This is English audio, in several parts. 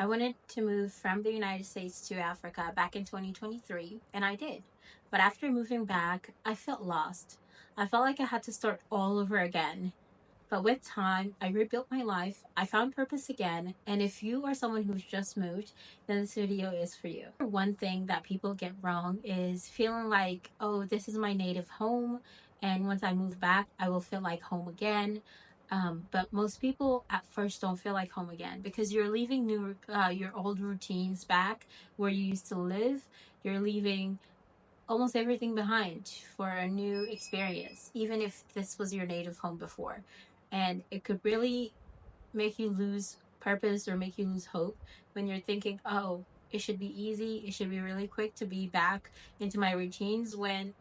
I wanted to move from the United States to Africa back in 2023, and I did. But after moving back, I felt lost. I felt like I had to start all over again. But with time, I rebuilt my life. I found purpose again. And if you are someone who's just moved, then this video is for you. One thing that people get wrong is feeling like, oh, this is my native home. And once I move back, I will feel like home again. But most people at first don't feel like home again because you're leaving your old routines back where you used to live. You're leaving almost everything behind for a new experience, even if this was your native home before. And it could really make you lose purpose or make you lose hope when you're thinking, oh, it should be easy, it should be really quick to be back into my routines when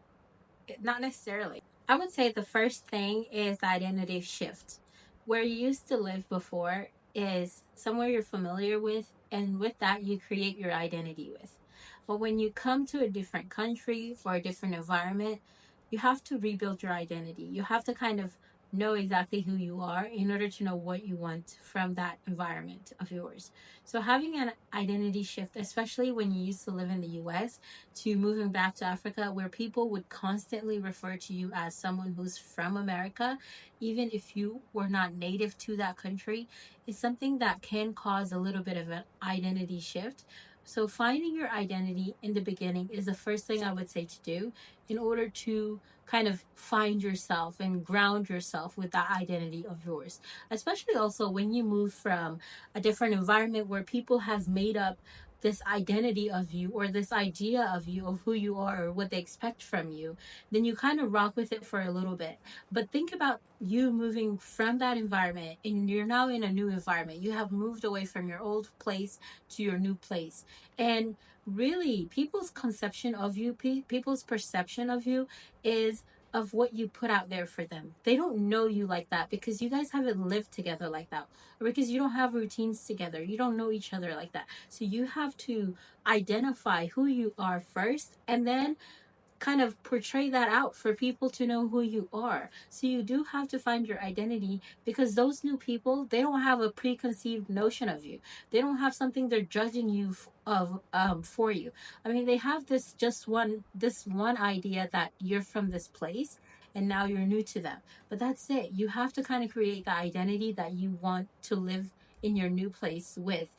not necessarily. I would say the first thing is the identity shift. Where you used to live before is somewhere you're familiar with, and with that, you create your identity with. But when you come to a different country or a different environment, you have to rebuild your identity. You have to kind of know exactly who you are in order to know what you want from that environment of yours. So, having an identity shift, especially when you used to live in the US, to moving back to Africa, where people would constantly refer to you as someone who's from America, even if you were not native to that country, is something that can cause a little bit of an identity shift. So, finding your identity in the beginning is the first thing I would say to do in order to kind of find yourself and ground yourself with that identity of yours. Especially also when you move from a different environment where people have made up this identity of you or this idea of you of who you are or what they expect from you, then you kind of rock with it for a little bit. But think about you moving from that environment and you're now in a new environment. You have moved away from your old place to your new place. And really, people's conception of you, people's perception of you is of what you put out there for them. They don't know you like that because you guys haven't lived together like that, or because you don't have routines together. You don't know each other like that. So you have to identify who you are first and then kind of portray that out for people to know who you are. So you do have to find your identity because those new people, they don't have a preconceived notion of you. They don't have something they're judging you of for you. I mean, they have this one idea that you're from this place and now you're new to them. But that's it. You have to kind of create the identity that you want to live in your new place with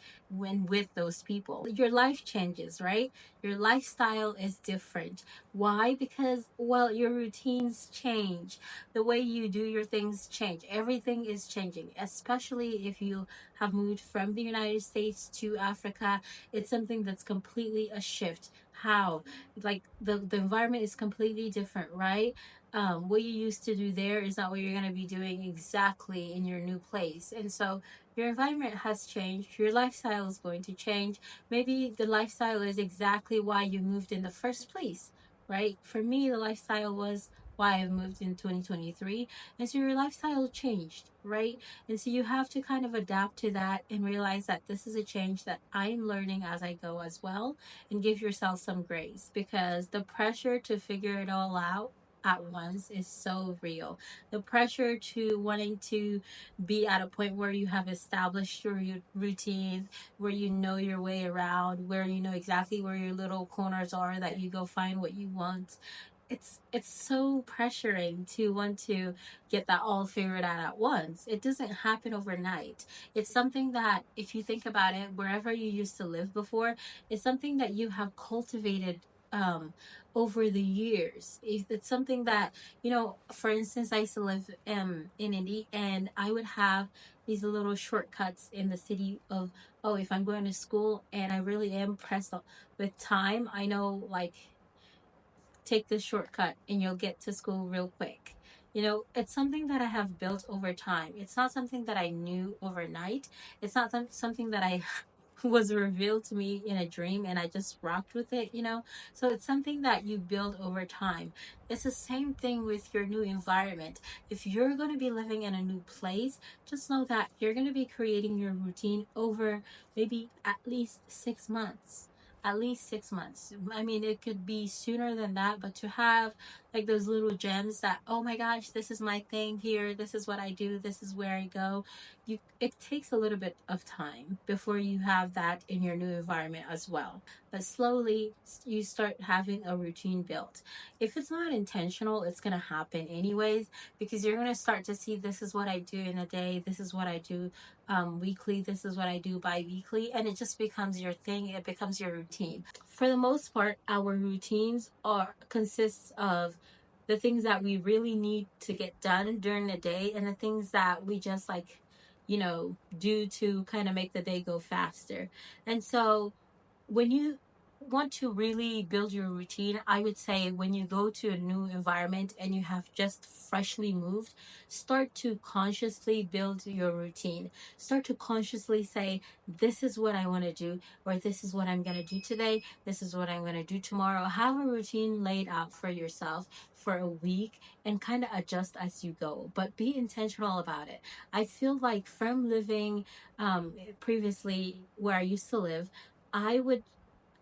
those people. Your life changes, right? Your lifestyle is different. Why? Because, well, your routines change. The way you do your things change. Everything is changing, especially if you have moved from the United States to Africa. It's something that's completely a shift. How? Like the environment is completely different, right? What you used to do there is not what you're going to be doing exactly in your new place. And so your environment has changed. Your lifestyle is going to change. Maybe the lifestyle is exactly why you moved in the first place, right? For me, the lifestyle was why I moved in 2023. And so your lifestyle changed, right? And so you have to kind of adapt to that and realize that this is a change that I'm learning as I go as well, and give yourself some grace because the pressure to figure it all out at once is so real. The pressure to wanting to be at a point where you have established your routine, where you know your way around, where you know exactly where your little corners are that you go find what you want. It's so pressuring to want to get that all figured out at once. It doesn't happen overnight. It's something that, if you think about it, wherever you used to live before, it's something that you have cultivated over the years. It's something that, for instance, I used to live in Indy, and I would have these little shortcuts in the city of, oh, if I'm going to school and I really am pressed with time, I know, like, take this shortcut and you'll get to school real quick. It's something that I have built over time. It's not something that I knew overnight. It's not something that I was revealed to me in a dream and I just rocked with it. So it's something that you build over time. It's the same thing with your new environment. If you're going to be living in a new place, just know that you're going to be creating your routine over maybe at least 6 months. At least 6 months. I mean, it could be sooner than that, but to have like those little gems that, oh my gosh, this is my thing here, this is what I do, this is where I go. It takes a little bit of time before you have that in your new environment as well. But slowly you start having a routine built. If it's not intentional, it's going to happen anyways, because you're going to start to see, this is what I do in a day, this is what I do weekly, this is what I do bi-weekly, and it just becomes your thing, it becomes your routine. For the most part, our routines are consists of the things that we really need to get done during the day, and the things that we just like, do to kind of make the day go faster. And so when you want to really build your routine, I would say when you go to a new environment and you have just freshly moved, start to consciously build your routine. Start to consciously say, this is what I want to do, or this is what I'm going to do today, this is what I'm going to do tomorrow. Have a routine laid out for yourself for a week and kind of adjust as you go, but be intentional about it. I feel like from living previously where I used to live, I would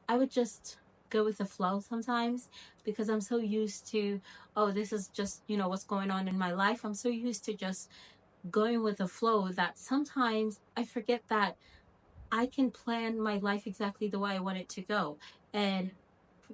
I would just go with the flow sometimes, because I'm so used to, oh, this is just, what's going on in my life. I'm so used to just going with the flow that sometimes I forget that I can plan my life exactly the way I want it to go. And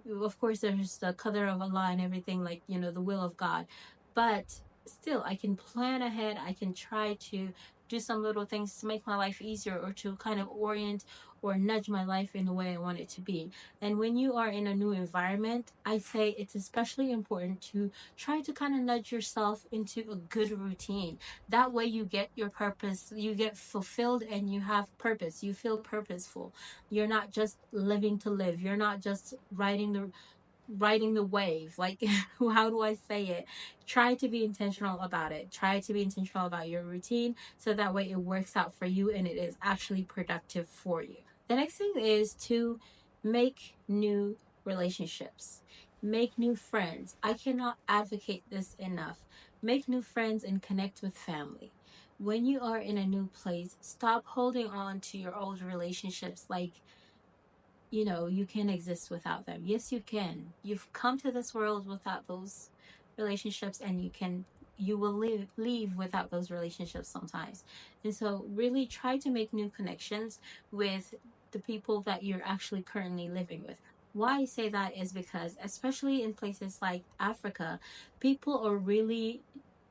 of course, there's the color of Allah and everything, like, the will of God. But still, I can plan ahead. I can try to do some little things to make my life easier, or to kind of orient or nudge my life in the way I want it to be. And when you are in a new environment, I say it's especially important to try to kind of nudge yourself into a good routine. That way you get your purpose, you get fulfilled, and you have purpose. You feel purposeful. You're not just living to live. You're not just riding the wave. Like, how do I say it? Try to be intentional about it. Try to be intentional about your routine, so that way it works out for you and it is actually productive for you. The next thing is to make new relationships. Make new friends. I cannot advocate this enough. Make new friends and connect with family. When you are in a new place, stop holding on to your old relationships like, you can exist without them. Yes, you can. You've come to this world without those relationships, and you will leave without those relationships sometimes. And so really try to make new connections with the people that you're actually currently living with. Why I say that is because, especially in places like Africa, people are really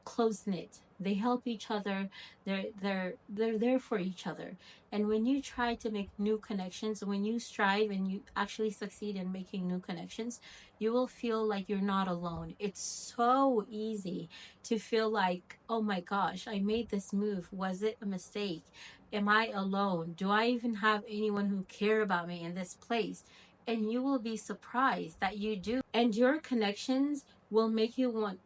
close knit. They help each other. They're there for each other. And when you try to make new connections, when you strive and you actually succeed in making new connections, you will feel like you're not alone. It's so easy to feel like, oh my gosh, I made this move. Was it a mistake? Am I alone? Do I even have anyone who care about me in this place? And you will be surprised that you do. And your connections will make you want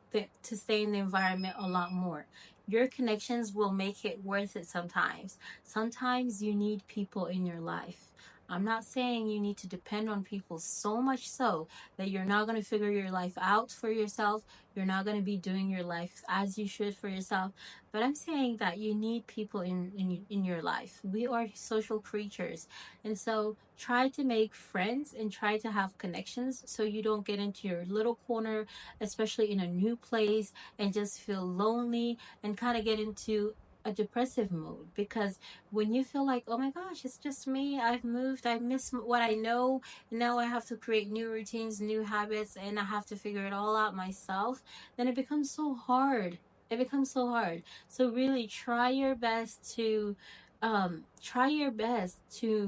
to stay in the environment a lot more. Your connections will make it worth it sometimes. Sometimes you need people in your life. I'm not saying you need to depend on people so much so that you're not going to figure your life out for yourself. You're not going to be doing your life as you should for yourself. But I'm saying that you need people in your life. We are social creatures. And so try to make friends and try to have connections, so you don't get into your little corner, especially in a new place, and just feel lonely and kind of get into a depressive mode. Because when you feel like, oh my gosh, it's just me, I've moved, I miss what I know, and now I have to create new routines, new habits, and I have to figure it all out myself, then it becomes so hard. It becomes so hard. So really try your best to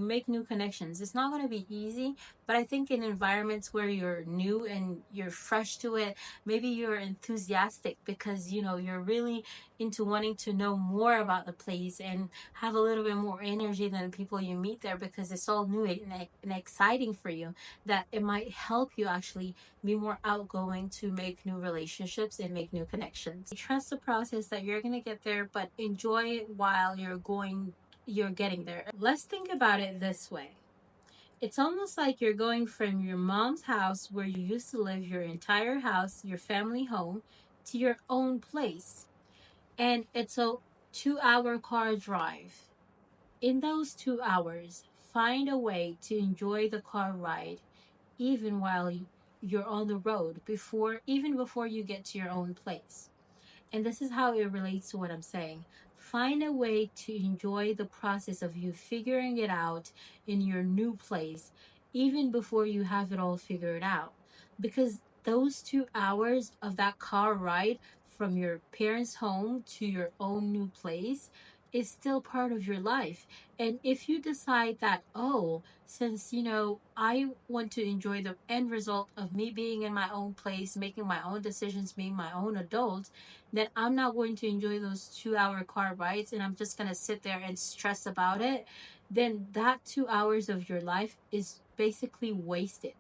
make new connections. It's not going to be easy, but I think in environments where you're new and you're fresh to it, maybe you're enthusiastic because you're really into wanting to know more about the place and have a little bit more energy than the people you meet there, because it's all new and exciting for you, that it might help you actually be more outgoing to make new relationships and make new connections. Trust the process that you're going to get there, but enjoy it while you're getting there. Let's think about it this way. It's almost like you're going from your mom's house where you used to live, your entire house, your family home, to your own place. And it's a 2-hour car drive. In those 2 hours, find a way to enjoy the car ride, even while you're on the road, even before you get to your own place. And this is how it relates to what I'm saying. Find a way to enjoy the process of you figuring it out in your new place, even before you have it all figured out. Because those 2 hours of that car ride from your parents' home to your own new place is still part of your life. And if you decide that, oh, since, I want to enjoy the end result of me being in my own place, making my own decisions, being my own adult, then I'm not going to enjoy those 2 hour car rides and I'm just going to sit there and stress about it, then that 2 hours of your life is basically wasted.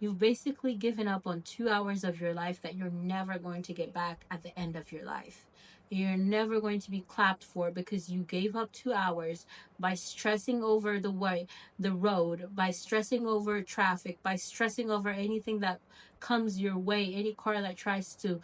You've basically given up on 2 hours of your life that you're never going to get back at the end of your life. You're never going to be clapped for because you gave up 2 hours by stressing over the road, by stressing over traffic, by stressing over anything that comes your way, any car that tries to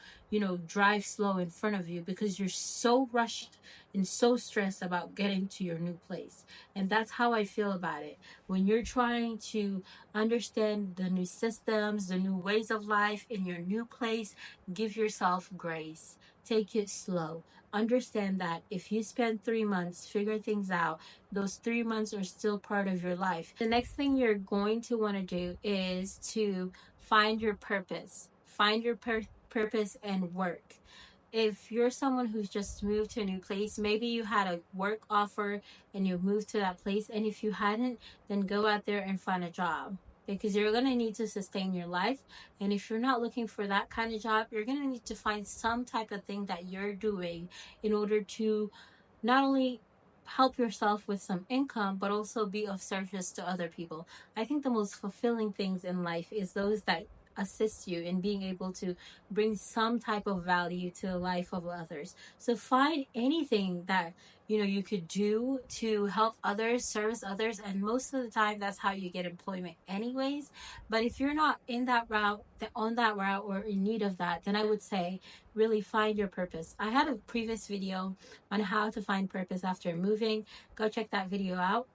drive slow in front of you because you're so rushed and so stressed about getting to your new place. And that's how I feel about it. When you're trying to understand the new systems, the new ways of life in your new place, give yourself grace. Take it slow. Understand that if you spend 3 months figure things out, those 3 months are still part of your life. The next thing you're going to want to do is to find your purpose. Find your purpose and work. If you're someone who's just moved to a new place, maybe you had a work offer and you moved to that place. And if you hadn't, then go out there and find a job because you're going to need to sustain your life. And if you're not looking for that kind of job, you're going to need to find some type of thing that you're doing in order to not only help yourself with some income, but also be of service to other people. I think the most fulfilling things in life is those that assist you in being able to bring some type of value to the life of others. So find anything that you could do to help others, service others, and most of the time that's how you get employment anyways. But if you're not in that route, on that route, or in need of that, then I would say really find your purpose. I had a previous video on how to find purpose after moving. Go check that video out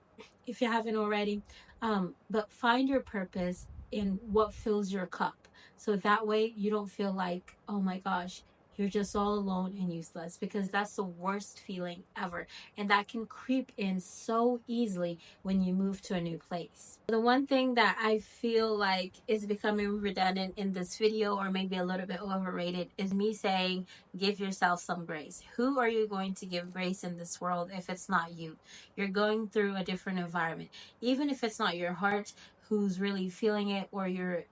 if you haven't already. But find your purpose in what fills your cup. So that way you don't feel like, oh my gosh, you're just all alone and useless, because that's the worst feeling ever. And that can creep in so easily when you move to a new place. The one thing that I feel like is becoming redundant in this video, or maybe a little bit overrated, is me saying, give yourself some grace. Who are you going to give grace in this world if it's not you? You're going through a different environment. Even if it's not your heart who's really feeling it, or you're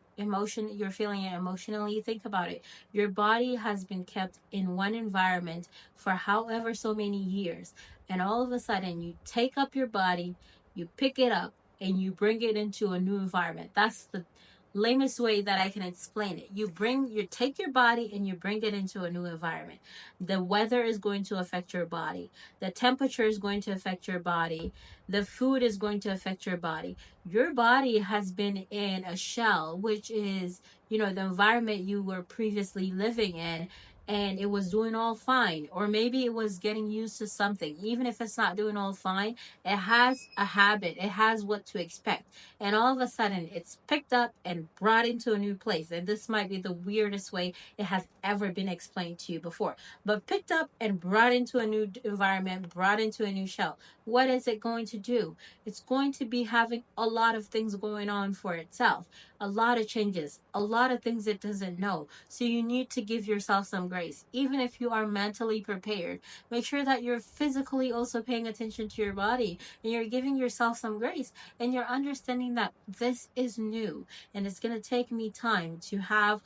feeling it emotionally, think about it. Your body has been kept in one environment for however so many years, and all of a sudden you take up your body, you pick it up, and you bring it into a new environment. That's the lamest way that I can explain it. You take your body and you bring it into a new environment. The weather is going to affect your body. The temperature is going to affect your body. The food is going to affect your body. Your body has been in a shell, which is, the environment you were previously living in, and it was doing all fine. Or maybe it was getting used to something. Even if it's not doing all fine, it has a habit, it has what to expect. And all of a sudden, it's picked up and brought into a new place. And this might be the weirdest way it has ever been explained to you before. But picked up and brought into a new environment, brought into a new shell. What is it going to do? It's going to be having a lot of things going on for itself, a lot of changes, a lot of things it doesn't know. So you need to give yourself some grace. Even if you are mentally prepared, make sure that you're physically also paying attention to your body and you're giving yourself some grace, and you're understanding that this is new and it's going to take me time to have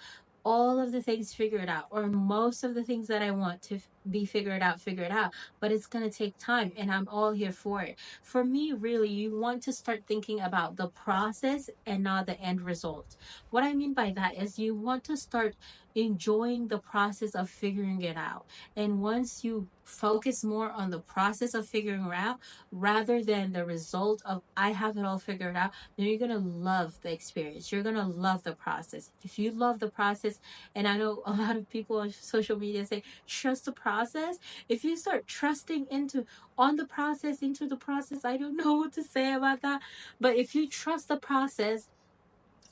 all of the things figured out, or most of the things that I want to be figured out, but it's going to take time, and I'm all here for it. For me, really, you want to start thinking about the process and not the end result. What I mean by that is you want to start enjoying the process of figuring it out. And once you focus more on the process of figuring it out rather than the result of I have it all figured out, then you're going to love the experience. You're going to love the process. If you love the process, and I know a lot of people on social media say, trust the process. If you start trusting into the process, I don't know what to say about that. But if you trust the process,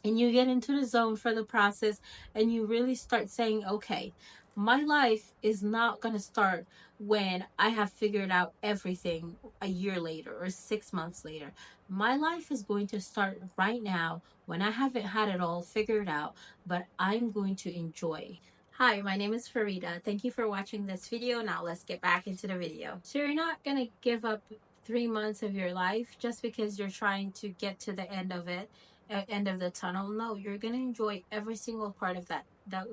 and you get into the zone for the process, and you really start saying, okay, my life is not going to start when I have figured out everything a year later or 6 months later. My life is going to start right now when I haven't had it all figured out, but I'm going to enjoy. Hi, my name is Farida. Thank you for watching this video. Now let's get back into the video. So you're not going to give up 3 months of your life just because you're trying to get to the end of it, end of the tunnel. No, you're going to enjoy every single part of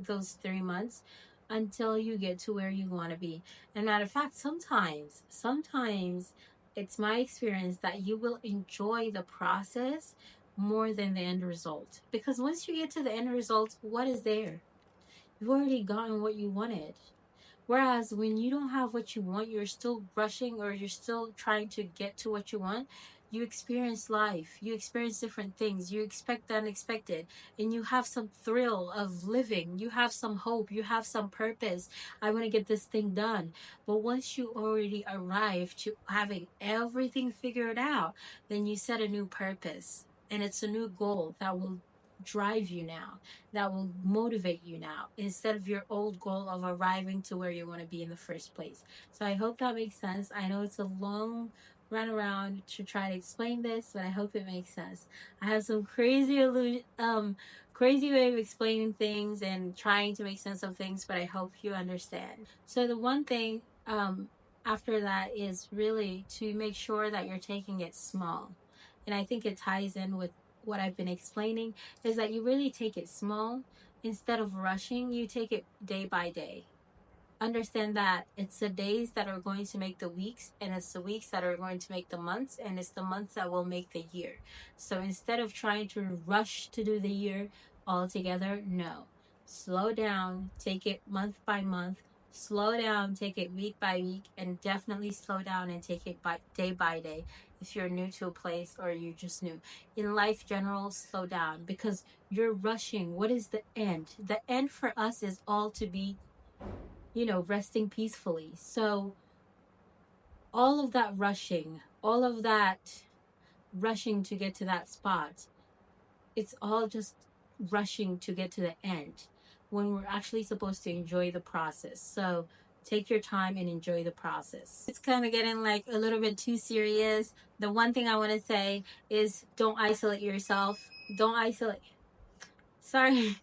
those 3 months until you get to where you want to be. And matter of fact, sometimes it's my experience that you will enjoy the process more than the end result, because once you get to the end result, what is there? You've already gotten what you wanted. Whereas when you don't have what you want, you're still rushing, or you're still trying to get to what you want. You experience life, you experience different things, you expect the unexpected, and you have some thrill of living. You have some hope, you have some purpose. I want to get this thing done. But once you already arrive to having everything figured out, then you set a new purpose, and it's a new goal that will drive you now, that will motivate you now, instead of your old goal of arriving to where you want to be in the first place. So I hope that makes sense. I know it's a long run around to try to explain this, but I hope it makes sense. I have some crazy way of explaining things and trying to make sense of things, but I hope you understand. So the one thing after that is really to make sure that you're taking it small. And I think it ties in with what I've been explaining, is that you really take it small. Instead of rushing, you take it day by day. Understand that it's the days that are going to make the weeks, and it's the weeks that are going to make the months, and it's the months that will make the year. So instead of trying to rush to do the year all together, no. Slow down, take it month by month, slow down, take it week by week, and definitely slow down and take it by day if you're new to a place or you're just new. In life general, slow down, because you're rushing. What is the end? The end for us is all to be, resting peacefully. So all of that rushing to get to that spot, it's all just rushing to get to the end when we're actually supposed to enjoy the process. So take your time and enjoy the process. It's kind of getting like a little bit too serious. The one thing I want to say is, don't isolate yourself. Don't isolate. Sorry.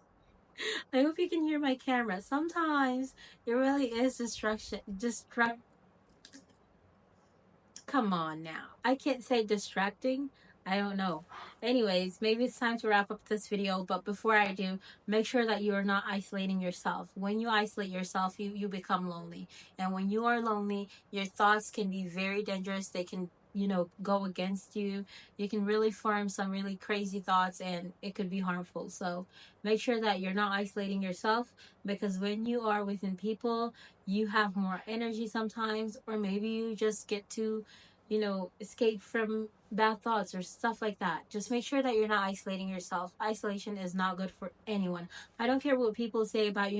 I hope you can hear my camera. Sometimes it really is distraction. Come on now. I can't say distracting. I don't know. Anyways, maybe it's time to wrap up this video. But before I do, make sure that you are not isolating yourself. When you isolate yourself, you become lonely. And when you are lonely, your thoughts can be very dangerous. They can, go against you. You can really form some really crazy thoughts, and it could be harmful. So make sure that you're not isolating yourself, because when you are within people, you have more energy sometimes, or maybe you just get to, escape from bad thoughts or stuff like that. Just make sure that you're not isolating yourself. Isolation is not good for anyone. I don't care what people say about,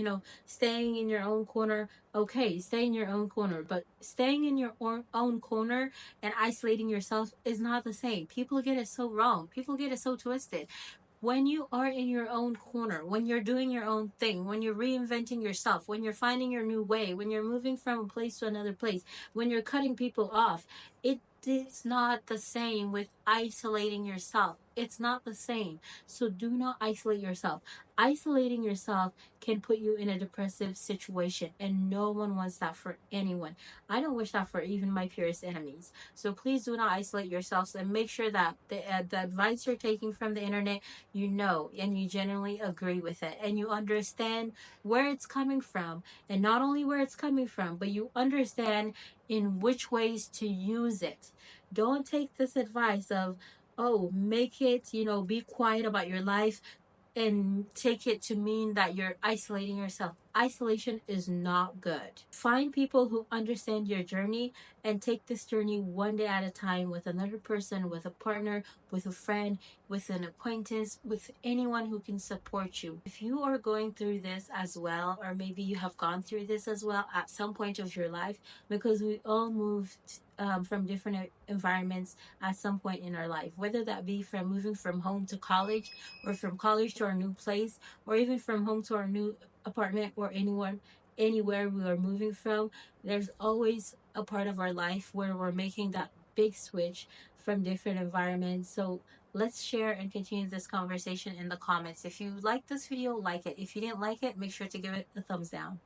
staying in your own corner. Okay, stay in your own corner, but staying in your own corner and isolating yourself is not the same. People get it so wrong. People get it so twisted. When you are in your own corner, when you're doing your own thing, when you're reinventing yourself, when you're finding your new way, when you're moving from a place to another place, when you're cutting people off, it is not the same with isolating yourself. It's not the same. So do not isolate yourself. Isolating yourself can put you in a depressive situation, and no one wants that for anyone. I don't wish that for even my purest enemies. So please do not isolate yourselves, and make sure that the advice you're taking from the internet, and you genuinely agree with it, and you understand where it's coming from. And not only where it's coming from, but you understand in which ways to use it. Don't take this advice of, oh, make it, be quiet about your life, and take it to mean that you're isolating yourself. isolation is not good. Find people who understand your journey and take this journey one day at a time with another person, with a partner, with a friend, with an acquaintance, with anyone who can support you. If you are going through this as well, or maybe you have gone through this as well at some point of your life, because we all moved from different environments at some point in our life, whether that be from moving from home to college, or from college to our new place, or even from home to our new apartment, or anywhere we are moving from. There's always a part of our life where we're making that big switch from different environments. So let's share and continue this conversation in the comments. If you like this video, like it. If you didn't like it, make sure to give it a thumbs down.